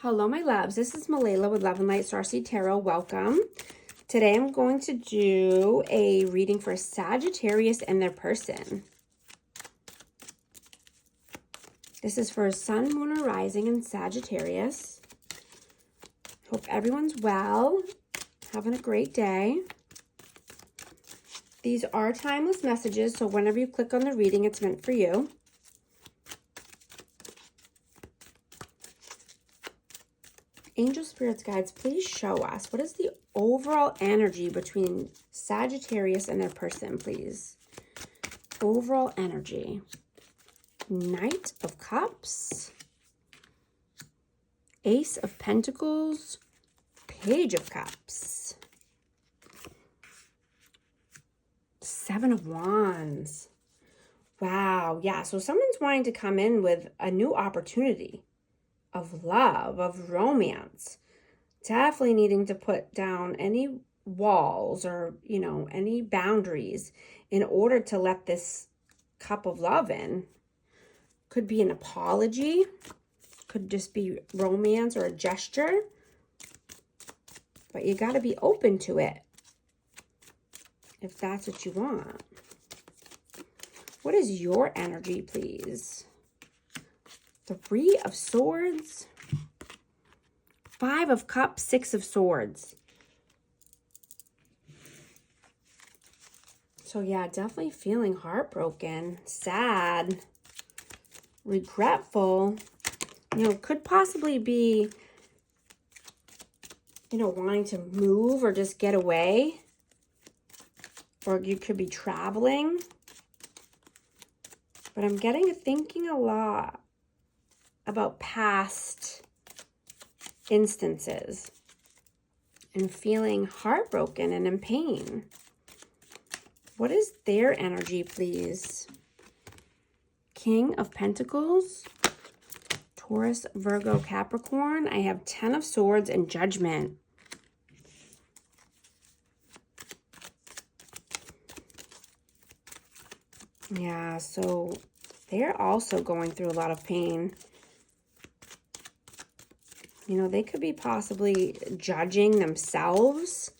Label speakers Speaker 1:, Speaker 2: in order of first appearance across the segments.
Speaker 1: Hello, my loves. This is Malayla with Love and Light Starseed Tarot. Welcome. Today I'm going to do a reading for Sagittarius and their person. This is for Sun, Moon, or Rising in Sagittarius. Hope everyone's well, having a great day. These are timeless messages, so whenever you click on the reading, it's meant for you. Angel spirits, guides, please show us what is the overall energy between Sagittarius and their person, please. Overall energy. Knight of Cups, Ace of Pentacles, Page of Cups, Seven of Wands. Wow, yeah, so someone's wanting to come in with a new opportunity of love, of romance. Definitely needing to put down any walls or, any boundaries in order to let this cup of love in. Could be an apology, could just be romance or a gesture, but you got to be open to it if that's what you want. What is your energy, please? Three of Swords, Five of Cups, Six of Swords. So yeah, definitely feeling heartbroken, sad, regretful. Could possibly be, wanting to move or just get away. Or you could be traveling. But I'm thinking a lot about past instances and feeling heartbroken and in pain. What is their energy, please? King of Pentacles, Taurus, Virgo, Capricorn. I have 10 of Swords and Judgment. Yeah, so they're also going through a lot of pain. They could be possibly judging themselves.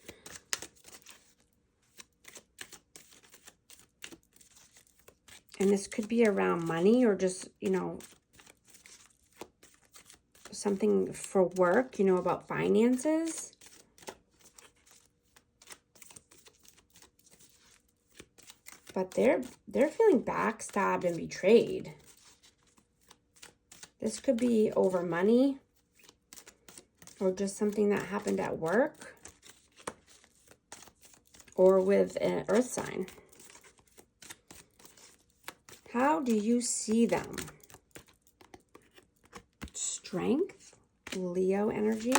Speaker 1: And this could be around money or just, something for work, about finances. But they're feeling backstabbed and betrayed. This could be over money or just something that happened at work or with an earth sign. How do you see them? Strength, Leo energy,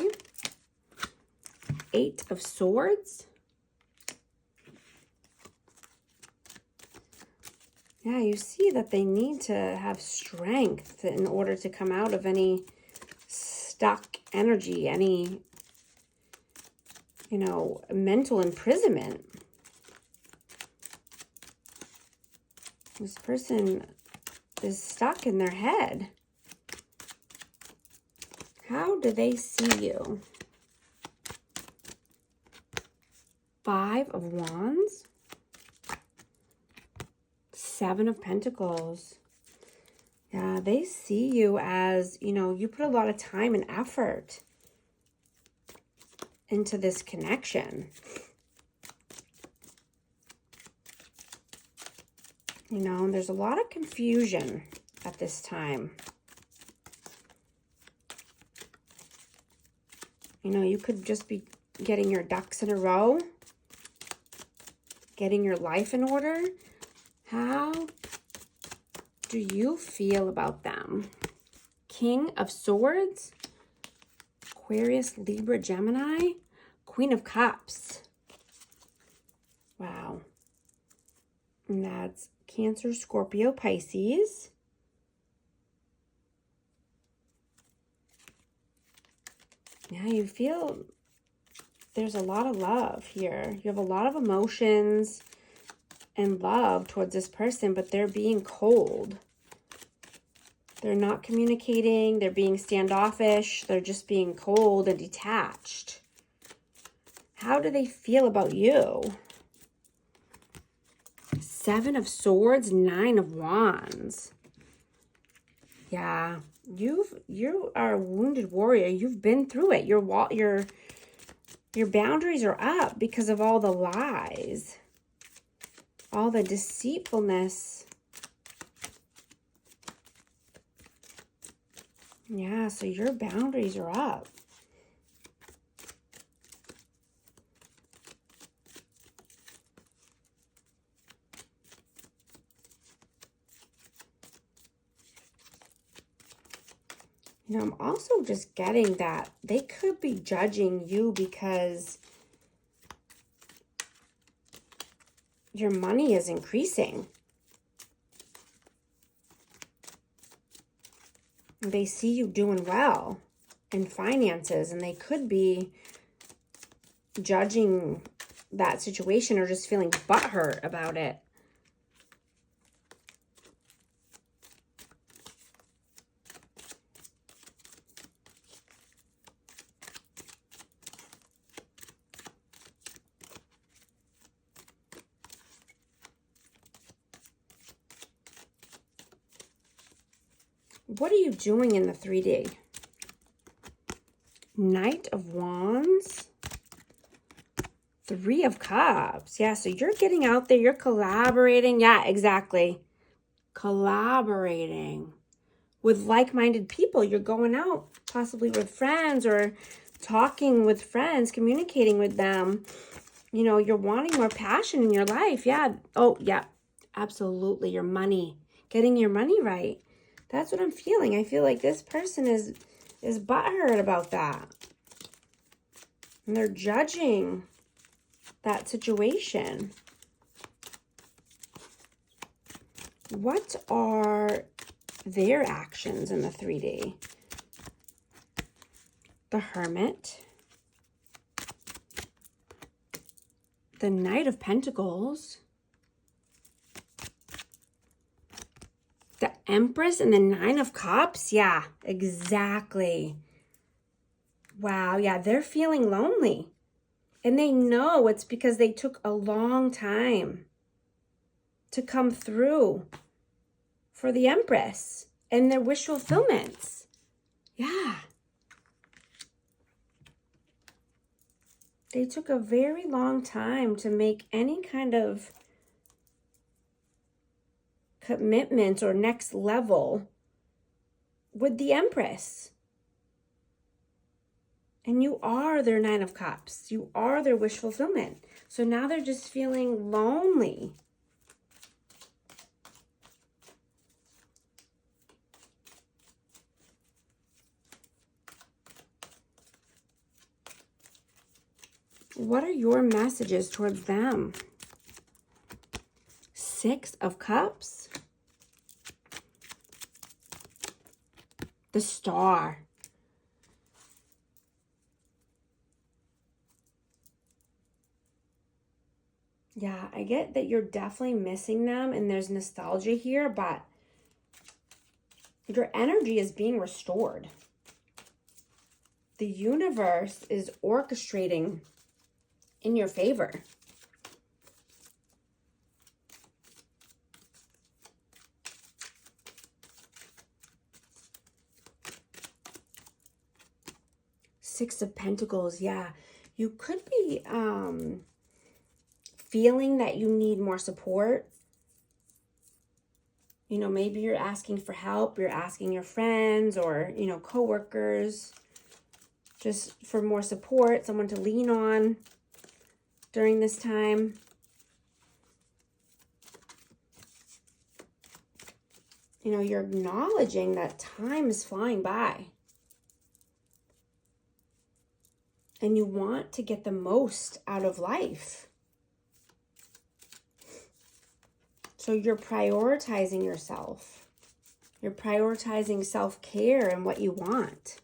Speaker 1: Eight of Swords. Yeah, you see that they need to have strength in order to come out of any stuck energy, any, mental imprisonment. This person is stuck in their head. How do they see you? Five of Wands, Seven of Pentacles. Yeah, they see you as, you put a lot of time and effort into this connection. There's a lot of confusion at this time. You could just be getting your ducks in a row, getting your life in order. How do you feel about them? King of Swords, Aquarius, Libra, Gemini, Queen of Cups. Wow. And that's Cancer, Scorpio, Pisces. Yeah, you feel there's a lot of love here. You have a lot of emotions and love towards this person, but they're being cold. They're not communicating. They're being standoffish. They're just being cold and detached. How do they feel about you? 7 of Swords, 9 of Wands. Yeah, you are a wounded warrior. You've been through it. Your boundaries are up because of all the lies, all the deceitfulness. Yeah, so your boundaries are up. You know, I'm also just getting that they could be judging you because your money is increasing. They see you doing well in finances, and they could be judging that situation or just feeling butthurt about it. What are you doing in the 3D? Knight of Wands. 3 of Cups. Yeah, so you're getting out there. You're collaborating. Yeah, exactly. Collaborating with like-minded people. You're going out possibly with friends or talking with friends, communicating with them. You know, you're wanting more passion in your life. Yeah. Oh, yeah. Absolutely. Your money. Getting your money right. That's what I'm feeling. I feel like this person is butthurt about that. And they're judging that situation. What are their actions in the 3D? The Hermit. The Knight of Pentacles. The Empress and the 9 of Cups. Yeah, exactly. Wow, yeah, they're feeling lonely. And they know it's because they took a long time to come through for the Empress and their wish fulfillments. Yeah. They took a very long time to make any kind of commitment or next level with the Empress. And you are their 9 of Cups. You are their wish fulfillment. So now they're just feeling lonely. What are your messages towards them? 6 of Cups. The Star. Yeah, I get that you're definitely missing them and there's nostalgia here, but your energy is being restored. The universe is orchestrating in your favor. Six of Pentacles, yeah. You could be feeling that you need more support. You know, maybe you're asking for help. You're asking your friends or, you know, coworkers just for more support, someone to lean on during this time. You know, you're acknowledging that time is flying by. And you want to get the most out of life. So you're prioritizing yourself. You're prioritizing self-care and what you want.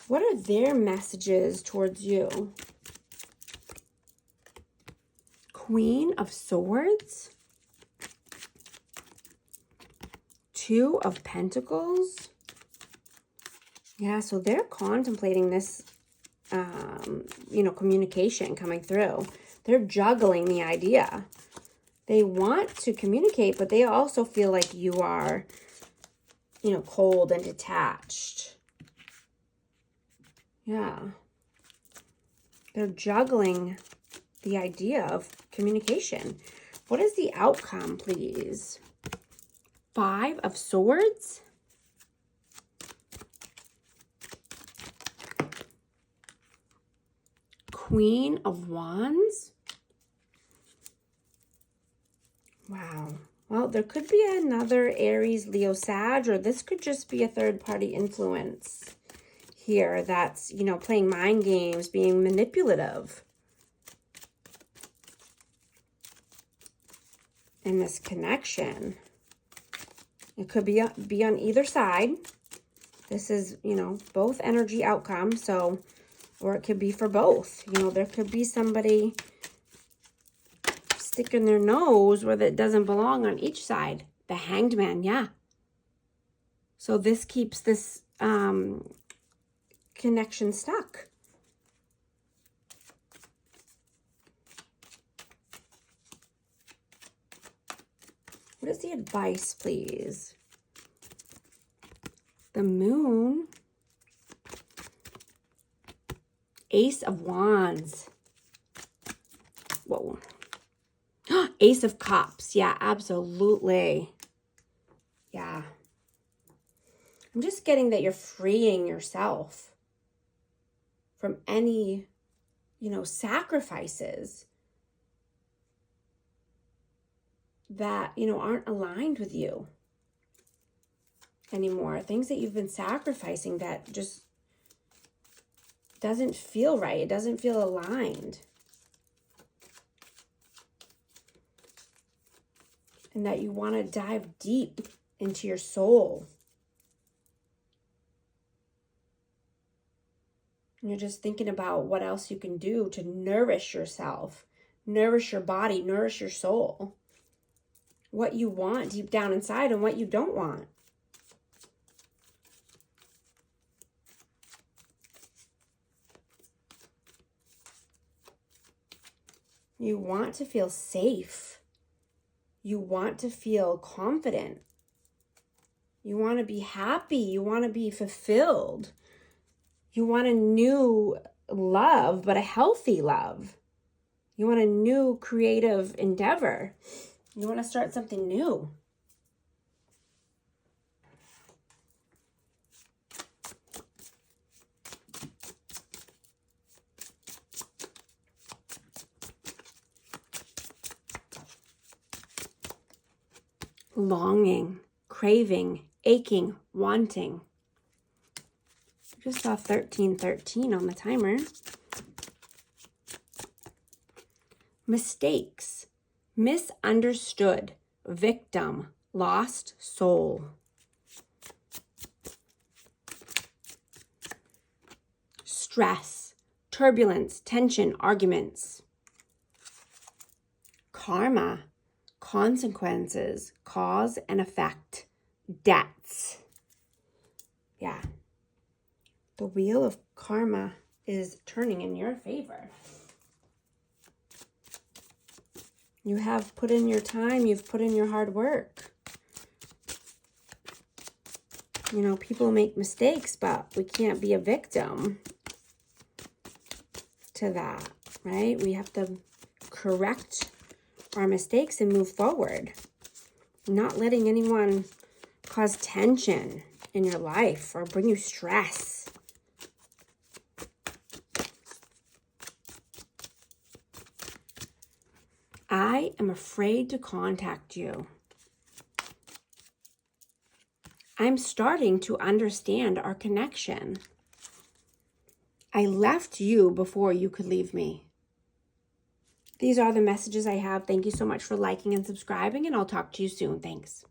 Speaker 1: What are their messages towards you? Queen of Swords. Two of Pentacles. Yeah, so they're contemplating this, you know, communication coming through. They're juggling the idea. They want to communicate, but they also feel like you are, you know, cold and detached. Yeah. They're juggling the idea of communication. What is the outcome, please? Five of Swords. Queen of Wands. Wow. Well, there could be another Aries, Leo, Sag, or this could just be a third-party influence here that's, you know, playing mind games, being manipulative in this connection. It could be on either side. This is, you know, both energy outcomes, so, or it could be for both. You know, there could be somebody sticking their nose where it doesn't belong on each side. The Hanged Man, yeah. So this keeps this connection stuck. What is the advice, please? The Moon. Ace of Wands. Whoa. Ace of Cups. Yeah, absolutely. Yeah. I'm just getting that you're freeing yourself from any, you know, sacrifices that, you know, aren't aligned with you anymore. Things that you've been sacrificing that just doesn't feel right. It doesn't feel aligned. And that you want to dive deep into your soul. And you're just thinking about what else you can do to nourish yourself, nourish your body, nourish your soul. What you want deep down inside and what you don't want. You want to feel safe. You want to feel confident. You want to be happy. You want to be fulfilled. You want a new love, but a healthy love. You want a new creative endeavor. You want to start something new. Longing, craving, aching, wanting. Just saw 1313 on the timer. Mistakes, misunderstood, victim, lost soul. Stress, turbulence, tension, arguments. Karma, consequences, cause and effect, debts. Yeah. The wheel of karma is turning in your favor. You have put in your time, you've put in your hard work. You know, people make mistakes, but we can't be a victim to that, right? We have to correct our mistakes and move forward. Not letting anyone cause tension in your life or bring you stress. I am afraid to contact you. I'm starting to understand our connection. I left you before you could leave me. These are the messages I have. Thank you so much for liking and subscribing, and I'll talk to you soon. Thanks.